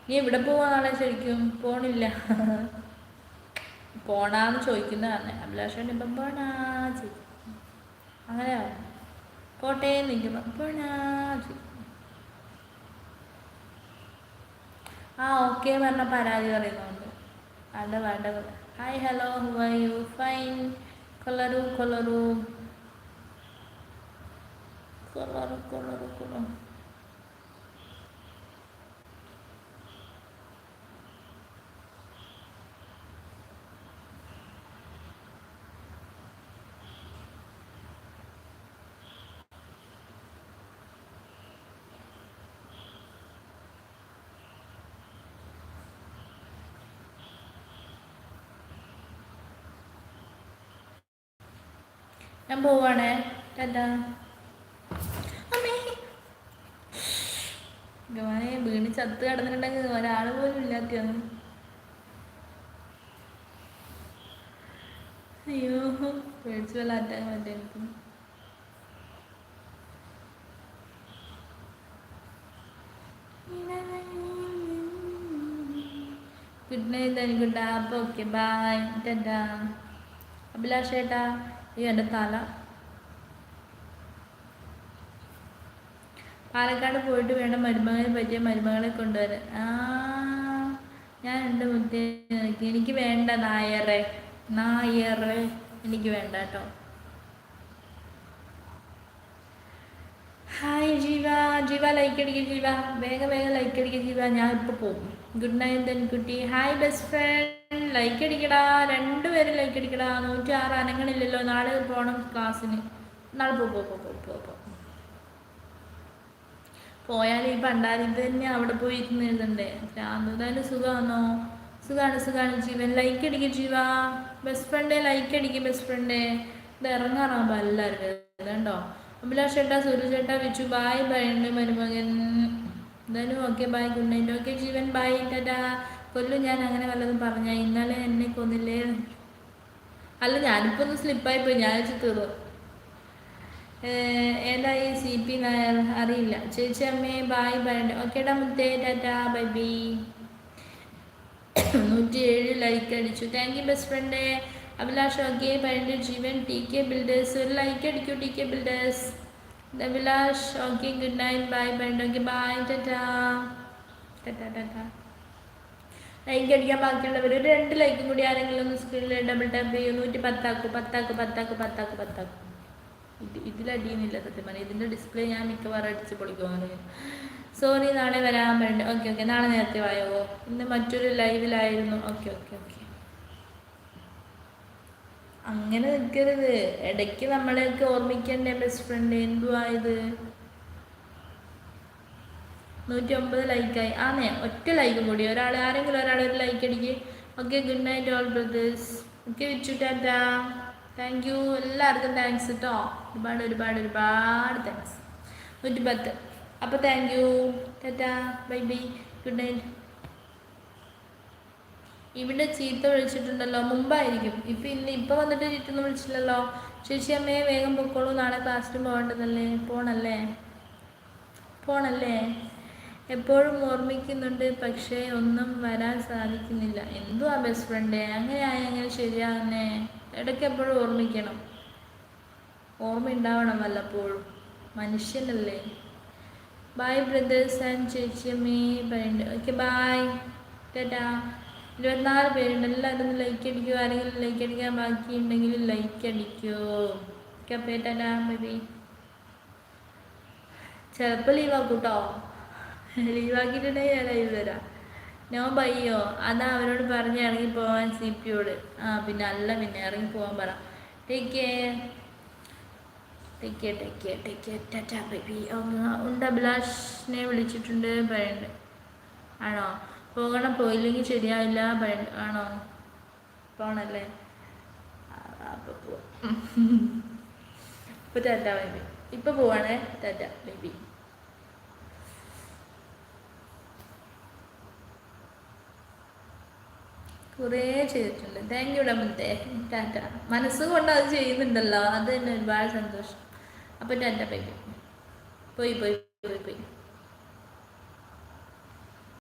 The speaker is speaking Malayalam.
നീ എവിടെ പോവാനാണ് ശരിക്കും? പോണില്ല. പോണാന്ന് ചോദിക്കുന്നതാണ്. അഭിലാഷൻ ഇപ്പം പോണാ ചോദിക്കും. അങ്ങനെയാണ്. കോട്ടയം നിൽക്കുമ്പോൾ പോണാ ചോദിക്കും. ആ ഓക്കെ പറഞ്ഞ പരാതി പറയുന്നുണ്ട്. വേണ്ട വേണ്ട. Hi hello who are you? Fine. കൊള്ളറു കൊള്ളറു കൊള്ളറു കൊള്ളറു കൊള്ളു. ഞാൻ പോവാണേ. ടാറ്റാ. ഗവാനെ വീണ് ചത്ത് കിടന്നിട്ടുണ്ടെങ്കിൽ ഒരാൾ പോലും ഇല്ലാത്തയാണ്. അയ്യോ പേടിച്ച് വല്ല അറ്റാൻ പറ്റേ എനിക്ക്. ഗുഡ് നൈറ്റ് ധനിക്കുട്ടാ. അപ്പോൾ ഓക്കെ ബൈ. ടാറ്റാ. അഭിലാഷ് ഏട്ടാ ഈ എൻ്റെ തല. പാലക്കാട് പോയിട്ട് വേണം മരുമകനെ പറ്റിയ മരുമകളെ കൊണ്ടുവരാൻ. ഞാൻ എൻ്റെ മുത്തേ എനിക്ക് വേണ്ട നായറെ എനിക്ക് വേണ്ട കേട്ടോ. ഹായ് ജീവ. ജീവ ലൈക്ക് അടിക്കുക. ജീവ വേഗം വേഗം ലൈക്ക് അടിക്കുക. ജീവ ഞാൻ ഇപ്പോൾ പോകും. ഗുഡ് നൈറ്റ് ധനിക്കുട്ടി. Hi best friend. ലൈക്ക് അടിക്കടാ. രണ്ടുപേരും ലൈക്ക് അടിക്കടാ. 106 അനങ്ങളില്ലല്ലോ. നാളെ പോകണം ക്ലാസ്സിന്. നാളെ പോയാൽ ഈ പണ്ടാരിത് തന്നെ അവിടെ പോയി ഇരുന്ന് എഴുതണ്ടേ. എന്തായാലും സുഖമാണോ? സുഖമാണ് ജീവൻ. ലൈക്ക് അടിക്കുക ജീവ. ബെസ്റ്റ് ഫ്രണ്ടേ ലൈക്ക് അടിക്കുക. ബെസ്റ്റ് ഫ്രണ്ടേ ഇത് ഇറങ്ങാറാകുമ്പോൾ എല്ലാവരും ഇതുണ്ടോ. അഭിലാഷ് ചേട്ടാ, സൂര്യ ചേട്ടാ, വിച്ചു ബായ്. ബൈ ഉണ്ട് മരുമകൻ. എന്തായാലും okay bye. Good night. Okay Jeevan bye. Tata. കൊല്ലു ഞാൻ അങ്ങനെ വല്ലതും പറഞ്ഞ ഇന്നലെ എന്നെ കൊന്നില്ലേ? അല്ല ഞാനിപ്പോൾ ഒന്ന് സ്ലിപ്പായിപ്പോയി. ഞാൻ വെച്ച് തീർന്നു. ഏതായി CP നായർ അറിയില്ല. ചേച്ചി അമ്മേ ബായ് ബൈ. ഓക്കേടാ മുത്തേ. Tata bye bye. 107 ലൈക്ക് അടിച്ചു. താങ്ക് യു ബെസ്റ്റ് ഫ്രണ്ടേ. അഭിലാഷ് ഓക്കെ ബൈൻ്റെ ജീവൻ. TK ബിൽഡേഴ്സ് ഒരു ലൈക്ക് അടിക്കൂ. TK builders. Abhilash okay good night bye ബൈൻ്റെ. Okay bye. Tata tata. Like അടിക്കാൻ ബാക്കിയുള്ളവർ ഒരു 2 ലൈക്കും കൂടി ആരെങ്കിലും ഒന്ന് സ്ക്രീനിൽ ഡബിൾ ടാപ്പ് ചെയ്യും. 110 ഇതിലടിയുന്നില്ല സത്യം പറഞ്ഞാൽ. ഇതിൻ്റെ ഡിസ്പ്ലേ ഞാൻ മിക്കവാറും അടിച്ച് പൊളിക്കുമെന്ന്. സോറി നാളെ വരാൻ വേണ്ടി. ഓക്കെ നാളെ നേരത്തെ വായോ. ഇന്ന് മറ്റൊരു ലൈവിലായിരുന്നു. ഓക്കെ അങ്ങനെ നിൽക്കരുത്. ഇടയ്ക്ക് നമ്മളെയൊക്കെ ഓർമ്മിക്കണ്ടേ ബെസ്റ്റ് ഫ്രണ്ട്. എന്തുവാ ഇത്? 109 ലൈക്കായി. ഒറ്റ ലൈക്കും കൂടി ആരെങ്കിലും ഒരാൾ ഒരു ലൈക്ക് അടിക്കുക. Okay good night all brothers. Okay Vichu Tata. Thank you എല്ലാവർക്കും. താങ്ക്സ് കേട്ടോ. ഒരുപാട് താങ്ക്സ്. 110. അപ്പോൾ thank you. Tata bye by. Good night. ഇവിടെ ചീത്ത വിളിച്ചിട്ടുണ്ടല്ലോ. മുമ്പായിരിക്കും. ഇപ്പം വന്നിട്ട് ചീത്തൊന്നും വിളിച്ചില്ലല്ലോ. ചേച്ചി അമ്മയെ വേഗം പൊക്കോളൂ. നാളെ ക്ലാസ്സിന് പോകേണ്ടതല്ലേ. പോണല്ലേ. എപ്പോഴും ഓർമ്മിക്കുന്നുണ്ട് പക്ഷേ ഒന്നും വരാൻ സാധിക്കുന്നില്ല. എന്തുവാ ബെസ്റ്റ് ഫ്രണ്ടേ അങ്ങനെ ശരിയാകുന്നേ. ഇടയ്ക്ക് എപ്പോഴും ഓർമ്മിക്കണം. ഓർമ്മ ഉണ്ടാവണം വല്ലപ്പോഴും. മനുഷ്യനല്ലേ. ബൈ ബ്രദേഴ്സ് ആൻഡ് ചേച്ചിയമ്മേ പറയുന്നുണ്ട്. Okay bye. ടാറ്റാ. 24 പേരുണ്ട്. എല്ലാവരും ഒന്ന് ലൈക്ക് അടിക്കുമോ? ആരെങ്കിലും ലൈക്ക് അടിക്കാൻ ബാക്കി ഉണ്ടെങ്കിൽ ലൈക്ക് അടിക്കുമോ? Okay tata bye. ചിലപ്പോൾ ലീവാക്കൂട്ടോ. ലീവാക്കിയിട്ടുണ്ടെങ്കിൽ ഞാൻ ലൈവ് വരാം. നോ ബയ്യോ. അതാ അവരോട് പറഞ്ഞ് ഇറങ്ങി പോവാൻ CPയോട്. പിന്നെ ഇറങ്ങി പോകാൻ പറ. Take care. Tata baby. ഉണ്ട് അഭിലാഷിനെ വിളിച്ചിട്ടുണ്ട് പറയുന്നുണ്ട്. ആണോ? പോകണം. പോയില്ലെങ്കിൽ ശരിയാവില്ല പറയുന്നുണ്ട്. ആണോ? പോകണല്ലേ. അപ്പോൾ പോവാം. ഇപ്പോൾ ടാറ്റാ ബേബി. ഇപ്പോൾ പോവാണേ. Tata baby. കുറേ ചെയ്തിട്ടുണ്ട്. താങ്ക് യു ഡമുത്തേ. ടാറ്റ. മനസ്സുകൊണ്ട് അത് ചെയ്യുന്നുണ്ടല്ലോ. അത് തന്നെ ഒരുപാട് സന്തോഷം. അപ്പോൾ ടാറ്റ ബൈ. പോയി